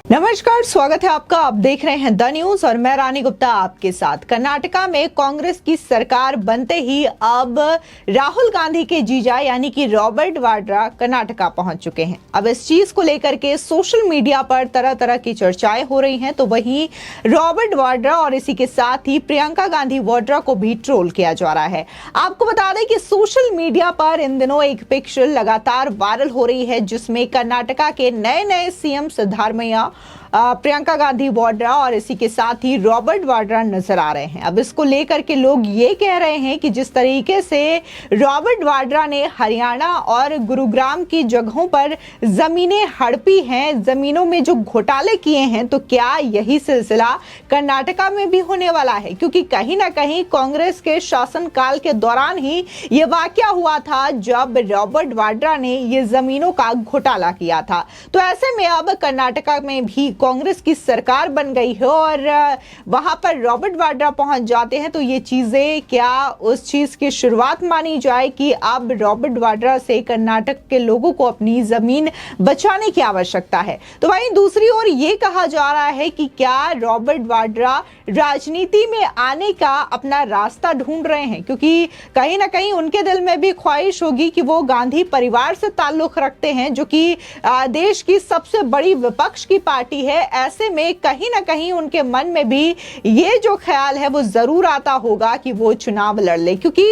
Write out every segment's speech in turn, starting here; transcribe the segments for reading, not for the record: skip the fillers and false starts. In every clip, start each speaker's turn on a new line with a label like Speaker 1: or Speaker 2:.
Speaker 1: नमस्कार, स्वागत है आपका। आप देख रहे हैं द न्यूज और मैं रानी गुप्ता आपके साथ। कर्नाटका में कांग्रेस की सरकार बनते ही अब राहुल गांधी के जीजा यानी कि रॉबर्ट वाड्रा कर्नाटका पहुंच चुके हैं। अब इस चीज को लेकर के सोशल मीडिया पर तरह तरह की चर्चाएं हो रही हैं। तो वहीं रॉबर्ट वाड्रा और इसी के साथ ही प्रियंका गांधी वाड्रा को भी ट्रोल किया जा रहा है। आपको बता दें कि सोशल मीडिया पर इन दिनों एक पिक्चर लगातार वायरल हो रही है जिसमें कर्नाटका के नए नए सीएम सिद्धारमैया, प्रियंका गांधी वाड्रा और इसी के साथ ही रॉबर्ट वाड्रा नजर आ रहे हैं। अब इसको लेकर के लोग ये कह रहे हैं कि जिस तरीके से रॉबर्ट वाड्रा ने हरियाणा और गुरुग्राम की जगहों पर जमीनें हड़पी हैं, जमीनों में जो घोटाले किए हैं, तो क्या यही सिलसिला कर्नाटका में भी होने वाला है? क्योंकि कहीं ना कहीं कांग्रेस के शासनकाल के दौरान ही ये वाकया हुआ था जब रॉबर्ट वाड्रा ने ये जमीनों का घोटाला किया था। तो ऐसे में अब कर्नाटका में भी कांग्रेस की सरकार बन गई है और वहां पर रॉबर्ट वाड्रा पहुंच जाते हैं। तो ये चीजें क्या उस चीज की शुरुआत मानी जाए कि अब रॉबर्ट वाड्रा से कर्नाटक के लोगों को अपनी जमीन बचाने की आवश्यकता है? तो वहीं दूसरी ओर ये कहा जा रहा है कि क्या रॉबर्ट वाड्रा राजनीति में आने का अपना रास्ता ढूंढ रहे हैं, क्योंकि कहीं ना कहीं उनके दिल में भी ख्वाहिश होगी कि वो गांधी परिवार से ताल्लुक रखते हैं, जो कि देश की सबसे बड़ी विपक्ष की पार्टी है। ऐसे में कहीं ना कहीं उनके मन में भी ये जो ख्याल है वो जरूर आता होगा कि वो चुनाव लड़ ले। क्योंकि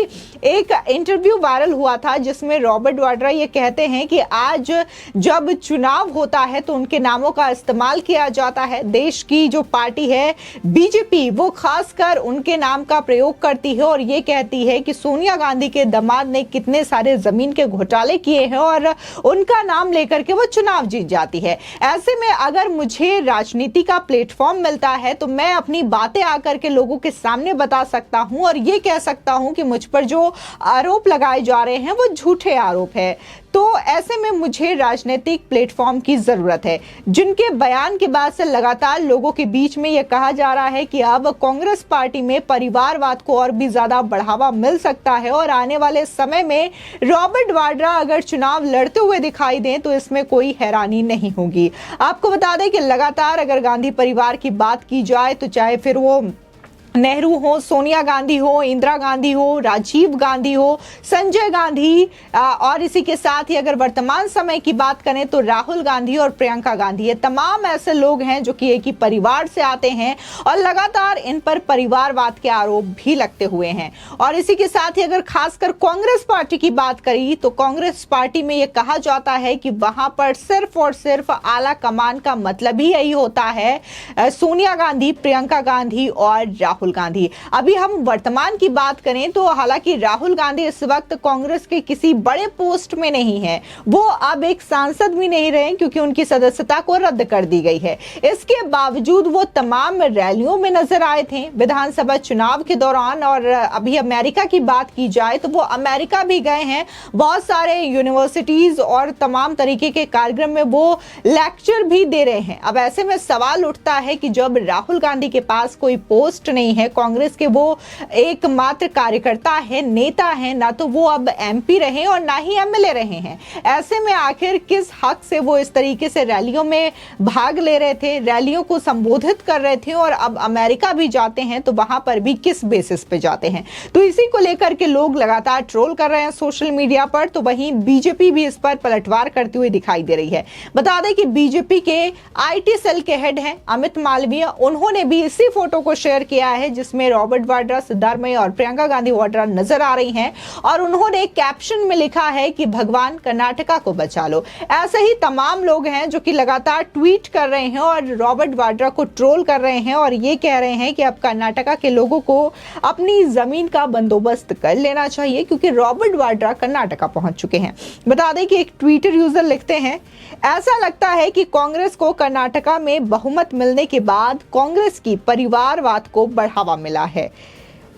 Speaker 1: एक इंटरव्यू वायरल हुआ था जिसमें रॉबर्ट वाड्रा ये कहते हैं कि आज जब चुनाव होता है तो उनके नामों का इस्तेमाल किया जाता है। देश की जो पार्टी है बीजेपी, वो खासकर उनके नाम का प्रयोग करती है और ये कहती है कि सोनिया गांधी के दामाद ने कितने सारे जमीन के घोटाले किए हैं और उनका नाम लेकर के वो चुनाव जीत जाती है। ऐसे में अगर मुझे राजनीति का प्लेटफॉर्म मिलता है तो मैं अपनी बातें आकर के लोगों के सामने बता सकता हूं और ये कह सकता हूं कि मुझ पर जो आरोप लगाए जा रहे हैं वो झूठे आरोप है। तो ऐसे में मुझे राजनीतिक प्लेटफॉर्म की जरूरत है। जिनके बयान के बाद से लगातार लोगों के बीच में यह कहा जा रहा है कि अब कांग्रेस पार्टी में परिवारवाद को और भी ज्यादा बढ़ावा मिल सकता है और आने वाले समय में रॉबर्ट वाड्रा अगर चुनाव लड़ते हुए दिखाई दें तो इसमें कोई हैरानी नहीं होगी। आपको बता दें कि लगातार अगर गांधी परिवार की बात की जाए तो चाहे फिर वो नेहरू हो, सोनिया गांधी हो, इंदिरा गांधी हो, राजीव गांधी हो, संजय गांधी और इसी के साथ ही अगर वर्तमान समय की बात करें तो राहुल गांधी और प्रियंका गांधी, ये तमाम ऐसे लोग हैं जो कि एक ही परिवार से आते हैं और लगातार इन पर परिवारवाद के आरोप भी लगते हुए हैं। और इसी के साथ ही अगर खासकर कांग्रेस पार्टी की बात करी तो कांग्रेस पार्टी में यह कहा जाता है कि वहां पर सिर्फ और सिर्फ आला कमान का मतलब ही यही होता है, सोनिया गांधी, प्रियंका गांधी और राहुल गांधी। अभी हम वर्तमान की बात करें तो हालांकि राहुल गांधी इस वक्त कांग्रेस के किसी बड़े पोस्ट में नहीं है, वो अब एक सांसद भी नहीं रहे क्योंकि उनकी सदस्यता को रद्द कर दी गई है। इसके बावजूद वो तमाम रैलियों में नजर आए थे विधानसभा चुनाव के दौरान। और अभी अमेरिका की बात की जाए तो वो अमेरिका भी गए हैं, बहुत सारे यूनिवर्सिटीज और तमाम तरीके के कार्यक्रम में वो लेक्चर भी दे रहे हैं। अब ऐसे में सवाल उठता है कि जब राहुल गांधी के पास कोई पोस्ट नहीं है, कांग्रेस के वो एकमात्र कार्यकर्ता है, नेता है, ना तो वो अब एमपी रहे और ना ही एमएलए रहे हैं, ऐसे में आखिर किस हक से वो इस तरीके से रैलियों में भाग ले रहे थे, रैलियों को संबोधित कर रहे थे और अब अमेरिका भी जाते हैं तो वहां पर भी किस बेसिस पे जाते हैं? तो इसी को लेकर के लोग लगातार ट्रोल कर रहे हैं सोशल मीडिया पर। तो वहीं बीजेपी भी इस पर पलटवार करती हुई दिखाई दे रही है। बता दें कि बीजेपी के आईटी सेल के हेड हैं अमित मालवीय, उन्होंने भी इसी फोटो को शेयर किया है जिसमें रॉबर्ट वाड्रा, सिद्धारमैया और प्रियंका गांधी वाड्रा नजर आ रही हैं और उन्होंने कैप्शन में लिखा है कि भगवान कर्नाटका को बचा लो। ऐसे ही तमाम लोग हैं जो कि लगातार ट्वीट कर रहे हैं और रॉबर्ट वाड्रा को ट्रोल कर रहे हैं और ये कह रहे हैं कि अब कर्नाटका के लोगों को अपनी जमीन का बंदोबस्त कर लेना चाहिए क्योंकि रॉबर्ट वाड्रा कर्नाटका पहुंच चुके हैं। बता दें कि एक ट्विटर यूजर लिखते हैं, ऐसा लगता है कि कांग्रेस को कर्नाटका में बहुमत मिलने के बाद कांग्रेस की परिवारवाद को बढ़ावा मिला है।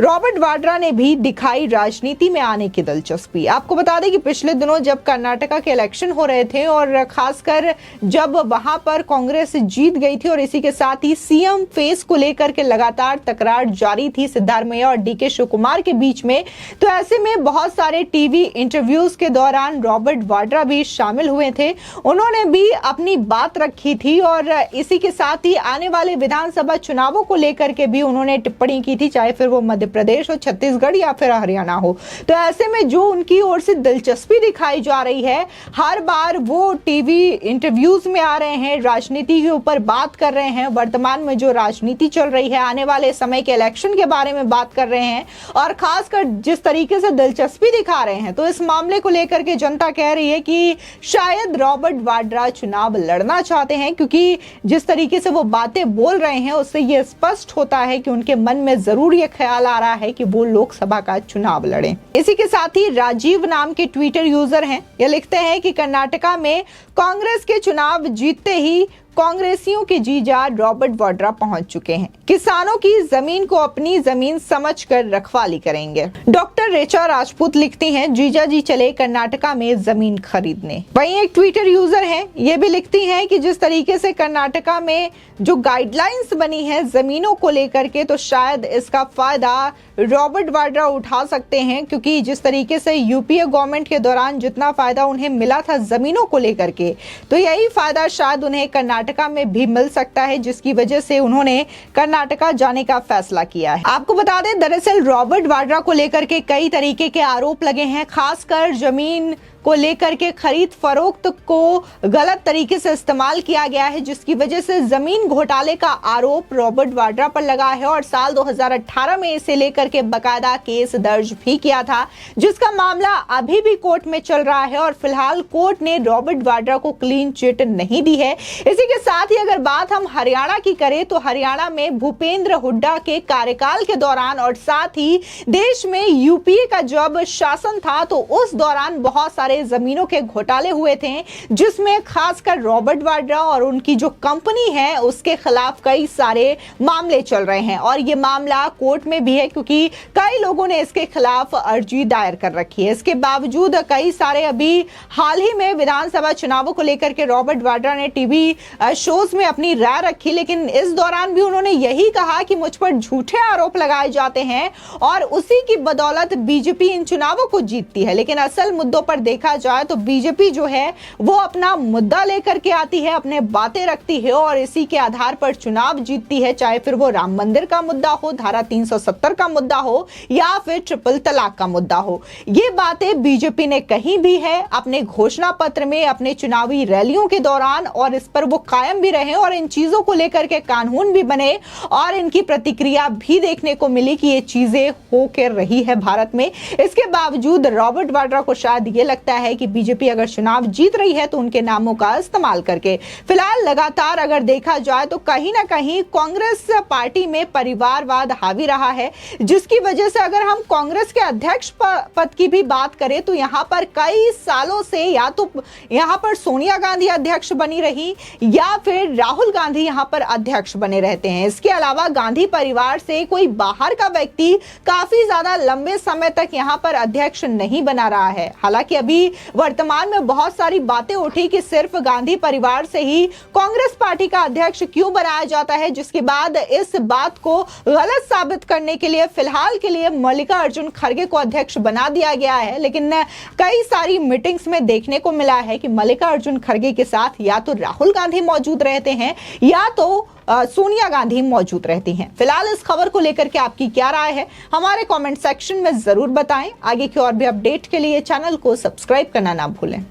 Speaker 1: रॉबर्ट वाड्रा ने भी दिखाई राजनीति में आने की दिलचस्पी। आपको बता दें कि पिछले दिनों जब कर्नाटका के इलेक्शन हो रहे थे और खासकर जब वहां पर कांग्रेस जीत गई थी और इसी के साथ ही सीएम फेस को लेकर के लगातार तकरार जारी थी सिद्धारमैया और डीके शिव कुमार के बीच में, तो ऐसे में बहुत सारे टीवी इंटरव्यूज के दौरान रॉबर्ट वाड्रा भी शामिल हुए थे। उन्होंने भी अपनी बात रखी थी और इसी के साथ ही आने वाले विधानसभा चुनावों को लेकर के भी उन्होंने टिप्पणी की थी, चाहे फिर वो मध्य प्रदेश हो, छत्तीसगढ़ या फिर हरियाणा हो। तो ऐसे में जो उनकी ओर से दिलचस्पी दिखाई जा रही है, हर बार वो टीवी इंटरव्यूज में आ रहे हैं, राजनीति के ऊपर बात कर रहे हैं, वर्तमान में जो राजनीति चल रही है, आने वाले समय के इलेक्शन के बारे में बात कर रहे हैं और खासकर जिस तरीके से दिलचस्पी दिखा रहे हैं, तो इस मामले को लेकर के जनता कह रही है कि शायद रॉबर्ट वाड्रा चुनाव लड़ना चाहते हैं, क्योंकि जिस तरीके से वो बातें बोल रहे हैं उससे ये स्पष्ट होता है कि उनके मन में जरूर ये ख्याल आ रहा है कि वो लोकसभा का चुनाव लड़ें। इसी के साथ ही राजीव नाम के ट्विटर यूजर हैं, ये लिखते हैं कि कर्नाटका में कांग्रेस के चुनाव जीतते ही कांग्रेसियों के जीजा रॉबर्ट वाड्रा पहुंच चुके हैं। किसानों की जमीन को अपनी जमीन समझकर रखवाली करेंगे। डॉक्टर रेचा राजपूत लिखती हैं, जीजा जी चले कर्नाटका में जमीन खरीदने। वहीं एक ट्विटर यूजर हैं, ये भी लिखती हैं कि जिस तरीके से कर्नाटका में जो गाइडलाइंस बनी है जमीनों को लेकर के, तो शायद इसका फायदा रॉबर्ट वाड्रा उठा सकते हैं, क्योंकि जिस तरीके से यूपीए गवर्नमेंट के दौरान जितना फायदा उन्हें मिला था जमीनों को लेकर के, तो यही फायदा शायद उन्हें कर्नाटका में भी मिल सकता है, जिसकी वजह से उन्होंने कर्नाटका जाने का फैसला किया है। आपको बता दें, दरअसल रॉबर्ट वाड्रा को लेकर के कई तरीके के आरोप लगे हैं, खासकर जमीन को लेकर के खरीद फरोख्त को गलत तरीके से इस्तेमाल किया गया है, जिसकी वजह से जमीन घोटाले का आरोप रॉबर्ट वाड्रा पर लगा है और साल 2018 में इसे लेकर के बकायदा केस दर्ज भी किया था, जिसका मामला अभी भी कोर्ट में चल रहा है और फिलहाल कोर्ट ने रॉबर्ट वाड्रा को क्लीन चिट नहीं दी है। इसी के साथ ही अगर बात हम हरियाणा की करें, तो हरियाणा में भूपेंद्र हुड्डा के कार्यकाल के दौरान और साथ ही देश में यूपीए का जब शासन था, तो उस दौरान बहुत सारे जमीनों के घोटाले हुए थे, जिसमें खासकर रॉबर्ट वाड्रा और उनकी जो कंपनी है उसके खिलाफ कई सारे मामले चल रहे हैं और ये मामला कोर्ट में भी है, क्योंकि कई लोगों ने इसके खिलाफ अर्जी दायर कर रखी है। इसके बावजूद कई सारे अभी हाल ही में विधानसभा चुनावों को लेकर के रॉबर्ट वाड्रा ने टीवी शोज में अपनी राय रखी, लेकिन इस दौरान भी उन्होंने यही कहा कि मुझ पर झूठे आरोप लगाए जाते हैं और उसी की बदौलत बीजेपी इन चुनावों को जीतती है। लेकिन असल मुद्दों पर देखा जाए तो बीजेपी जो है वो अपना मुद्दा लेकर के आती है, अपने बातें रखती है और इसी के आधार पर चुनाव जीतती है, चाहे फिर वो राम मंदिर का मुद्दा हो, धारा 370 का मुद्दा हो या फिर ट्रिपल तलाक का मुद्दा हो। ये बातें बीजेपी ने कही भी है अपने घोषणा पत्र में, अपने चुनावी रैलियों के दौरान, और इस पर वो कायम भी रहे और इन चीजों को लेकर के कानून भी बने और इनकी प्रतिक्रिया भी देखने को मिली कि ये चीजें होकर रही है भारत में। इसके बावजूद रॉबर्ट वाड्रा को शायद ये लगता है कि बीजेपी अगर चुनाव जीत रही है तो उनके नामों का इस्तेमाल करके। फिलहाल लगातार अगर देखा जाए तो कहीं ना कहीं कांग्रेस पार्टी में परिवारवाद हावी रहा है, जिसकी वजह से अगर हम कांग्रेस के अध्यक्ष पद की भी बात करें तो यहां पर कई सालों से या तो यहां पर सोनिया गांधी अध्यक्ष बनी रही या फिर राहुल गांधी यहां पर अध्यक्ष बने रहते हैं। इसके अलावा गांधी परिवार से कोई बाहर का व्यक्ति काफी ज्यादा लंबे समय तक यहां पर अध्यक्ष नहीं बना रहा है। हालांकि अभी वर्तमान में बहुत सारी बातें उठी कि सिर्फ गांधी परिवार से ही कांग्रेस पार्टी का अध्यक्ष क्यों बनाया जाता है, जिसके बाद इस बात को गलत साबित करने के लिए फिलहाल के लिए मल्लिकार्जुन खड़गे को अध्यक्ष बना दिया गया है। लेकिन कई सारी मीटिंग्स में देखने को मिला है कि मल्लिकार्जुन खड़गे के साथ या तो राहुल गांधी मौजूद रहते हैं या तो सोनिया गांधी मौजूद रहती हैं। फिलहाल इस खबर को लेकर के आपकी क्या राय है, हमारे कमेंट सेक्शन में जरूर बताएं। आगे की और भी अपडेट के लिए चैनल को सब्सक्राइब करना ना भूलें।